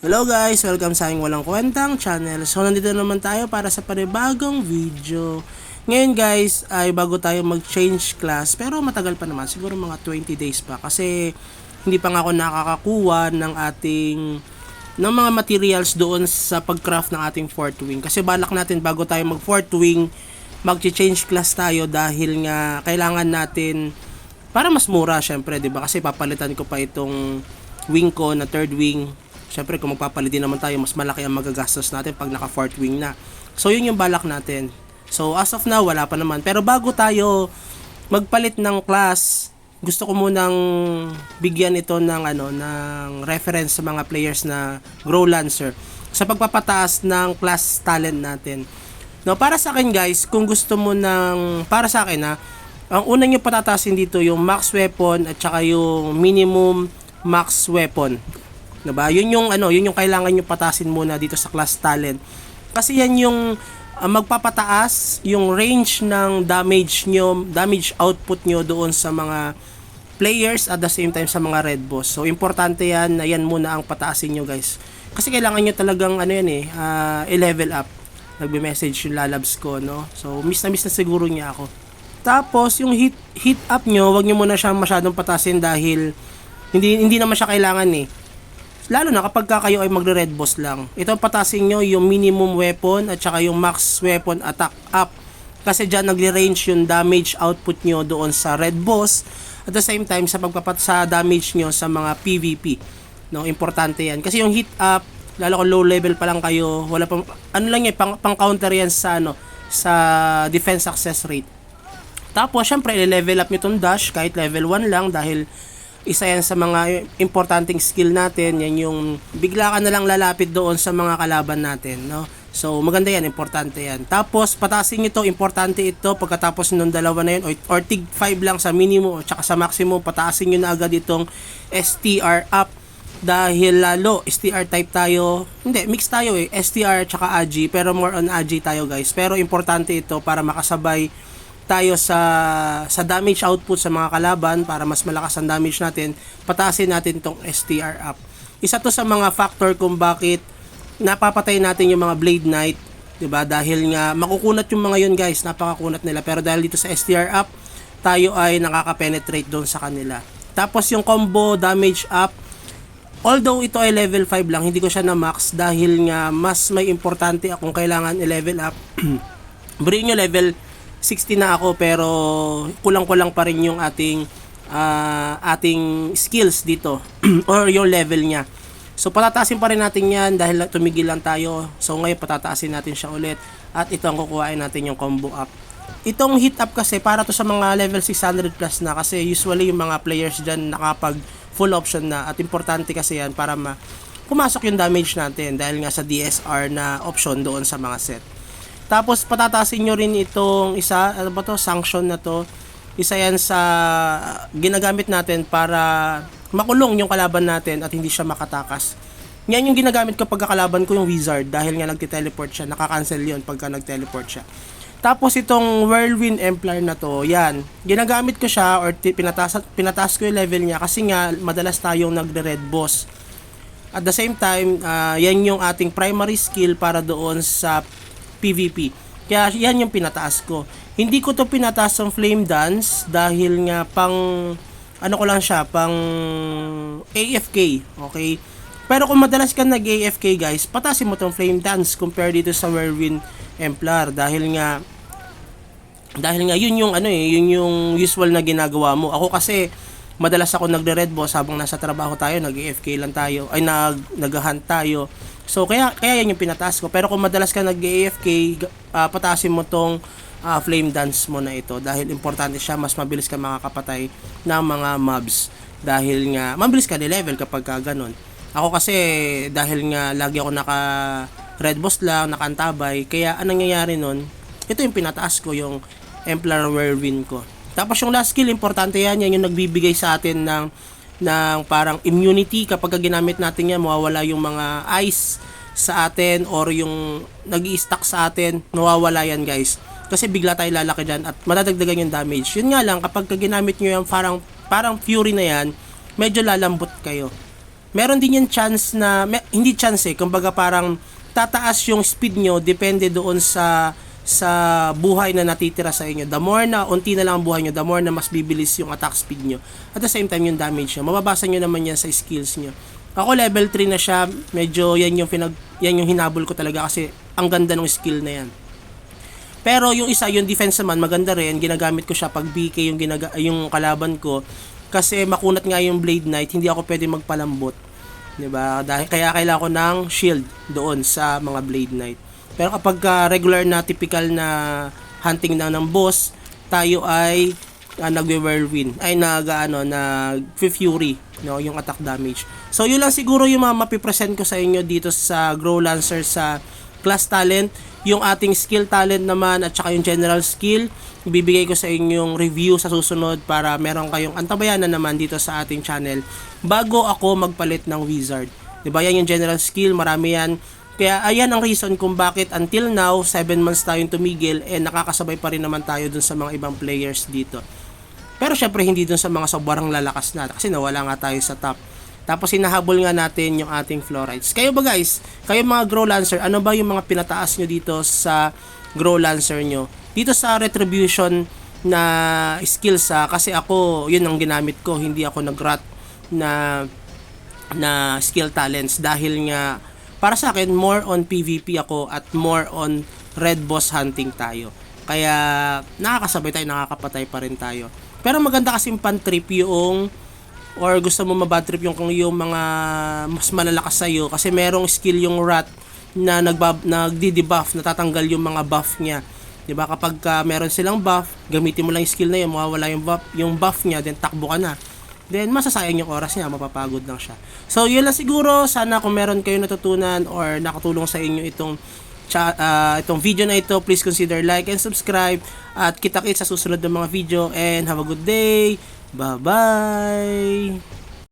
Hello guys! Welcome sa aking walang kwentang channel. So nandito naman tayo para sa panibagong video. Ngayon guys ay bago tayo mag-change class, pero matagal pa naman, siguro mga 20 days pa kasi hindi pa nga ako nakakakuha ng mga materials doon sa pag-craft ng ating fourth wing. Kasi balak natin bago tayo mag fourth wing, mag-change class tayo dahil nga kailangan natin para mas mura syempre, 'di ba? Kasi papalitan ko pa itong wing ko na third wing. Siyempre kung magpapalit din naman tayo, mas malaki ang magagastos natin pag naka fourth wing na. So yun yung balak natin. So as of now, wala pa naman. Pero bago tayo magpalit ng class, gusto ko munang bigyan ito ng reference sa mga players na Grow Lancer sa pagpapataas ng class talent natin. No, para sa akin guys, kung gusto mo para sa akin ang una nyo patatasin dito yung max weapon at saka yung minimum max weapon. Diba? Yun yung kailangan nyo patasin muna dito sa class talent. Kasi yan yung magpapataas yung range ng damage output nyo doon sa mga players at the same time sa mga red boss. So importante yan na yan muna ang pataasin nyo guys. Kasi kailangan nyo talagang i-level up. Nagbe-message yung lalabs ko, no? So miss na siguro niya ako. Tapos yung hit up nyo, wag nyo muna siyang masyadong patasin dahil hindi naman siya kailangan eh. Lalo na kapag kayo ay magre-red boss lang. Ito patasin nyo yung minimum weapon at saka yung max weapon attack up. Kasi dyan nagre-range yung damage output nyo doon sa red boss. At the same time sa sa damage nyo sa mga PvP. No, importante yan. Kasi yung hit up, lalo kung low level pa lang kayo, wala pang, pang counter yan sa defense success rate. Tapos syempre i-level up nyo itong dash kahit level 1 lang dahil isa yan sa mga importanteng skill natin. Yan yung bigla ka na lang lalapit doon sa mga kalaban natin, no? So maganda yan, importante yan. Tapos patasin nyo to, importante ito pagkatapos nung dalawa na yun or tig 5 lang sa minimum o tsaka sa maximum, patasin nyo na agad itong STR up dahil lalo STR type tayo, hindi, mix tayo STR tsaka AG, pero more on AG tayo guys. Pero importante ito para makasabay tayo sa damage output sa mga kalaban para mas malakas ang damage natin, pataasin natin tong STR up. Isa to sa mga factor kung bakit napapatay natin yung mga Blade Knight, 'di ba? Dahil nga makukunat yung mga yun guys, napakakunat nila. Pero dahil dito sa STR up, tayo ay nakaka-penetrate doon sa kanila. Tapos yung combo damage up, although ito ay level 5 lang, hindi ko siya na max dahil nga mas may importante akong kailangan i-level up. Bring nyo level 60 na ako pero kulang-kulang pa rin yung ating skills dito or yung level niya. So patataasin pa rin natin yan dahil tumigil lang tayo. So ngayon patataasin natin siya ulit at ito ang kukuhain natin yung combo up. Itong hit up kasi para to sa mga level 600 plus na kasi usually yung mga players dyan nakapag full option na at importante kasi yan para pumasok yung damage natin dahil nga sa DSR na option doon sa mga set. Tapos patataasin nyo rin itong isa, sanction na to. Isa yan sa ginagamit natin para makulong yung kalaban natin at hindi siya makatakas. Yan yung ginagamit ko pagka kalaban ko yung wizard dahil nga nagte-teleport siya, nakakancel yun pagka nag-teleport siya. Tapos itong Whirlwind Emplar na to, yan, ginagamit ko siya or pinataas ko yung level niya kasi nga madalas tayong nagre-red boss. At the same time, yan yung ating primary skill para doon sa PvP. Kaya yan yung pinataas ko. Hindi ko to pinataas ng Flame Dance dahil nga pang AFK, okay? Pero kung madalas ka nag-AFK guys, patasin mo tong Flame Dance compare dito sa Whirlwind Emplar dahil nga yun yung usual na ginagawa mo. Ako kasi madalas ako nagre-red boss habang nasa trabaho tayo, nag-AFK lang tayo, ay nag-hunt tayo. So kaya yan yung pinataas ko. Pero kung madalas ka nag-AFK, pataasin mo tong flame dance mo na ito dahil importante siya, mas mabilis ka makakapatay ng mga mobs dahil nga mabilis ka ni-level kapag ganun. Ako kasi dahil nga lagi ako naka red boss lang, nakaantabay, kaya anong nangyayari nun, ito yung pinataas ko, yung Emplar Whirlwind ko. Tapos yung last skill, importante yan yung nagbibigay sa atin ng parang immunity kapag ginamit natin yan, mawawala yung mga ice sa atin or yung nag-i-stack sa atin, mawawala yan guys. Kasi bigla tayo lalaki dyan at madadagdagan yung damage. Yun nga lang, kapag ginamit nyo yung parang fury na yan, medyo lalambot kayo. meron din yung chance na, hindi chance kumbaga parang tataas yung speed nyo depende doon sa buhay na natitira sa inyo. The more na unti na lang ang buhay nyo, the more na mas bibilis yung attack speed nyo. At the same time yung damage nyo. Mababasa nyo naman yan sa skills nyo. Ako level 3 na siya, medyo yan yung hinabol ko talaga kasi ang ganda ng skill na yan. Pero yung isa, yung defense naman, maganda rin. Ginagamit ko siya pag BK yung kalaban ko. Kasi makunat nga yung Blade Knight, hindi ako pwede magpalambot. 'Di ba? Dahil kaya kailangan ko ng shield doon sa mga Blade Knight. Pero kapag regular na typical na hunting na ng boss, tayo ay nagwe-whirlwind, ay nag-fury, no, yung attack damage. So yun lang siguro yung mga mapipresent ko sa inyo dito sa Grow Lancer sa class talent. Yung ating skill talent naman at saka yung general skill, ibibigay ko sa inyong review sa susunod para meron kayong antabayanan naman dito sa ating channel bago ako magpalit ng wizard. Diba, yan yung general skill, marami yan. Kaya ayan ang reason kung bakit until now 7 months tayong tumigil and nakakasabay pa rin naman tayo dun sa mga ibang players dito. Pero syempre hindi dun sa mga sobrang lalakas na kasi nawala nga tayo sa top. Tapos hinahabol nga natin yung ating Florites. Kayo ba guys? Kayo mga Grow Lancer, ano ba yung mga pinataas nyo dito sa Grow Lancer nyo? Dito sa Retribution na skills kasi ako, yun ang ginamit ko. Hindi ako nag-rat na skill talents dahil nga para sa akin more on PvP ako at more on red boss hunting tayo. Kaya nakakasabay tayo, nakakapatay pa rin tayo. Pero maganda kasi pan trip yung or gusto mo mabad trip yung mga mas malalakas sa'yo kasi merong skill yung rat na nagdi-debuff, natatanggal yung mga buff niya. 'Di ba? Kapag meron silang buff, gamitin mo lang yung skill na yun, mawawala yung buff niya, then takbo ka na. Then masasayang yung oras niya, mapapagod lang siya. So yun lang siguro, sana kung meron kayo natutunan or nakatulong sa inyo itong video na ito, please consider like and subscribe at kita-kits sa susunod ng mga video and have a good day. Bye-bye!